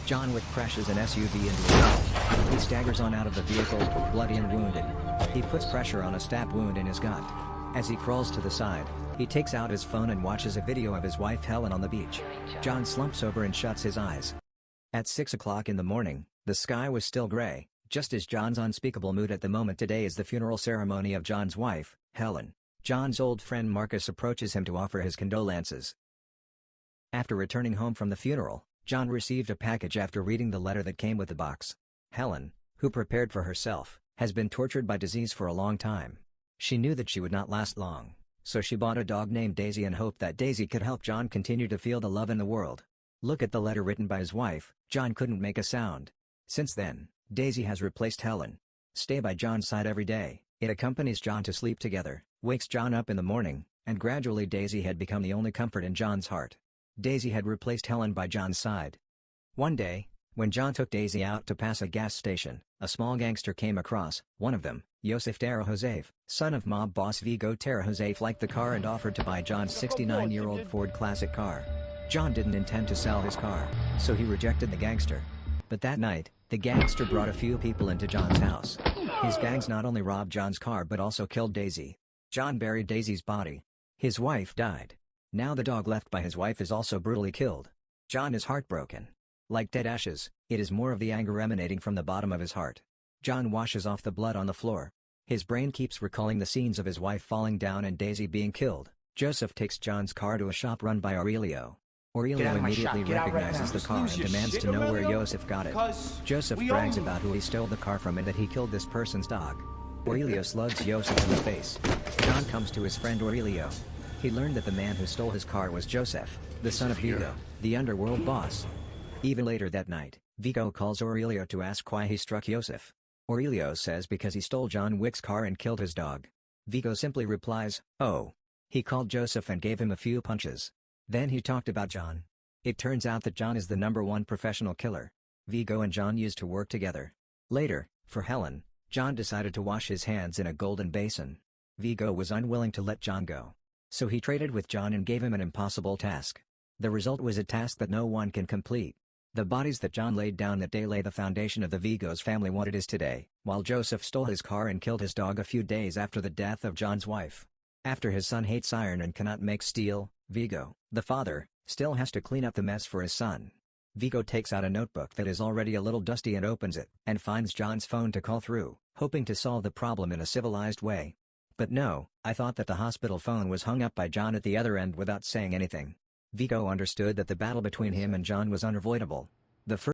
John Wick crashes an SUV into a wall. He staggers on out of the vehicle, bloody and wounded. He puts pressure on a stab wound in his gut. As he crawls to the side, he takes out his phone and watches a video of his wife Helen on the beach. John slumps over and shuts his eyes. At 6 o'clock in the morning, the sky was still gray, just as John's unspeakable mood at the moment. Today is the funeral ceremony of John's wife, Helen. John's old friend Marcus approaches him to offer his condolences. After returning home from the funeral, John received a package after reading the letter that came with the box. Helen, who prepared for herself, has been tortured by disease for a long time. She knew that she would not last long, so she bought a dog named Daisy and hoped that Daisy could help John continue to feel the love in the world. Look at the letter written by his wife. John couldn't make a sound. Since then, Daisy has replaced Helen. Stay by John's side every day. It accompanies John to sleep together, wakes John up in the morning, and gradually Daisy had become the only comfort in John's heart. Daisy had replaced Helen by John's side. One day, when John took Daisy out to pass a gas station, a small gangster came across. One of them, Yosef Tarahosev, son of mob boss Vigo Tarahosev, liked the car and offered to buy John's 69-year-old Ford Classic car. John didn't intend to sell his car, so he rejected the gangster. But that night, the gangster brought a few people into John's house. His gangs not only robbed John's car but also killed Daisy. John buried Daisy's body. His wife died. Now the dog left by his wife is also brutally killed. John is heartbroken. Like dead ashes, it is more of the anger emanating from the bottom of his heart. John washes off the blood on the floor. His brain keeps recalling the scenes of his wife falling down and Daisy being killed. Joseph takes John's car to a shop run by Aurelio. Aurelio immediately recognizes the car and demands to know where Joseph got it. Joseph brags about who he stole the car from and that he killed this person's dog. Aurelio slugs Joseph in the face. John comes to his friend Aurelio. He learned that the man who stole his car was Joseph, the son of Vigo, the underworld boss. Even later that night, Vigo calls Aurelio to ask why he struck Joseph. Aurelio says because he stole John Wick's car and killed his dog. Vigo simply replies, "Oh. He called Joseph and gave him a few punches. Then he talked about John. It turns out that John is the #1 professional killer. Vigo and John used to work together. Later, for Helen, John decided to wash his hands in a golden basin. Vigo was unwilling to let John go. So he traded with John and gave him an impossible task. The result was a task that no one can complete. The bodies that John laid down that day lay the foundation of the Vigos family what it is today, while Joseph stole his car and killed his dog a few days after the death of John's wife. After his son hates iron and cannot make steel, Vigo, the father, still has to clean up the mess for his son. Vigo takes out a notebook that is already a little dusty and opens it, and finds John's phone to call through, hoping to solve the problem in a civilized way. But no, I thought that the hospital phone was hung up by John at the other end without saying anything. Vigo understood that the battle between him and John was unavoidable. The first